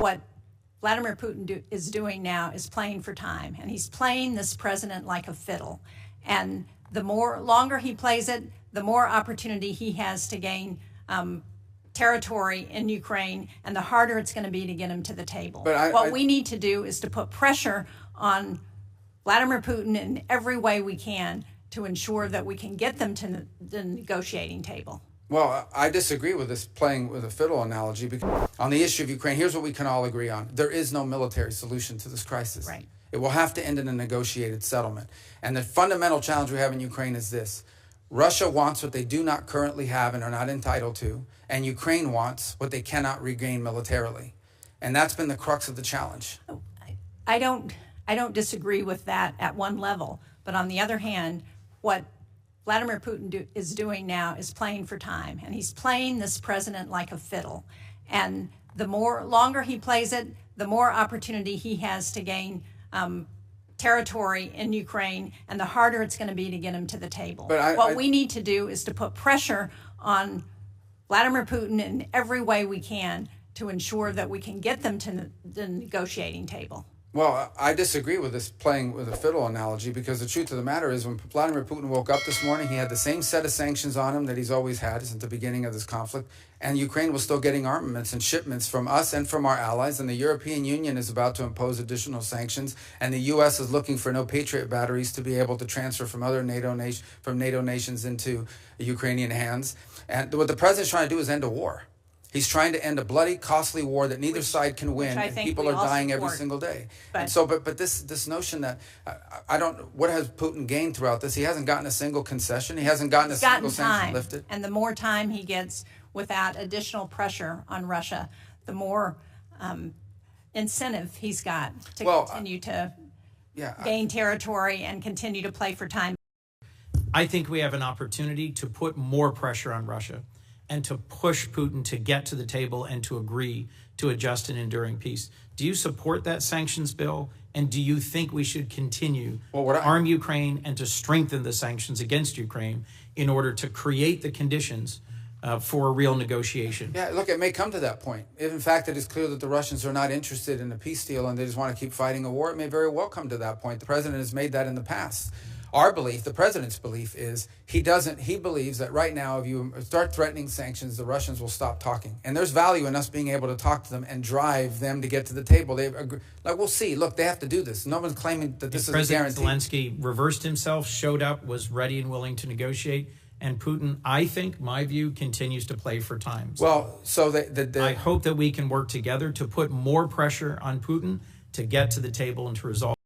what Vladimir Putin is doing now is playing for time, and he's playing this president like a fiddle. And the longer he plays it, the more opportunity he has to gain territory in Ukraine, and the harder it's going to be to get him to the table. What we need to do is to put pressure on Vladimir Putin in every way we can to ensure that we can get them to the negotiating table. Well, I disagree with this playing with a fiddle analogy, because on the issue of Ukraine, here's what we can all agree on. There is no military solution to this crisis. Right. It will have to end in a negotiated settlement. And the fundamental challenge we have in Ukraine is this. Russia wants what they do not currently have and are not entitled to, and Ukraine wants what they cannot regain militarily. And that's been the crux of the challenge. I don't disagree with that at one level, but on the other hand, what Vladimir Putin is doing now is playing for time, and he's playing this president like a fiddle. And the longer he plays it, the more opportunity he has to gain territory in Ukraine, and the harder it's going to be to get him to the table. What we need to do is to put pressure on Vladimir Putin in every way we can to ensure that we can get them to the negotiating table. Well, I disagree with this playing with a fiddle analogy, because the truth of the matter is when Vladimir Putin woke up this morning, he had the same set of sanctions on him that he's always had since the beginning of this conflict, and Ukraine was still getting armaments and shipments from us and from our allies, and the European Union is about to impose additional sanctions, and the U.S. is looking for no Patriot batteries to be able to transfer from other NATO nations into Ukrainian hands. And what the president's trying to do is end a war. He's trying to end a bloody, costly war that neither side can win, and people are dying every single day. And so, but this notion that what has Putin gained throughout this? He hasn't gotten a single concession. He hasn't gotten a single sanction lifted. And the more time he gets without additional pressure on Russia, the more incentive he's got to continue to gain territory and continue to play for time. I think we have an opportunity to put more pressure on Russia and to push Putin to get to the table and to agree to a just and enduring peace. Do you support that sanctions bill? And do you think we should continue to arm Ukraine and to strengthen the sanctions against Ukraine in order to create the conditions for a real negotiation? Yeah, look, it may come to that point. If in fact it is clear that the Russians are not interested in a peace deal and they just want to keep fighting a war, it may very well come to that point. The president has made that in the past. Our belief, the president's belief, is he believes that right now, if you start threatening sanctions, the Russians will stop talking. And there's value in us being able to talk to them and drive them to get to the table. We'll see. Look, they have to do this. No one's claiming that this is a guarantee. President Zelensky reversed himself, showed up, was ready and willing to negotiate. And Putin, I think, my view, continues to play for time. Well, so I hope that we can work together to put more pressure on Putin to get to the table and to resolve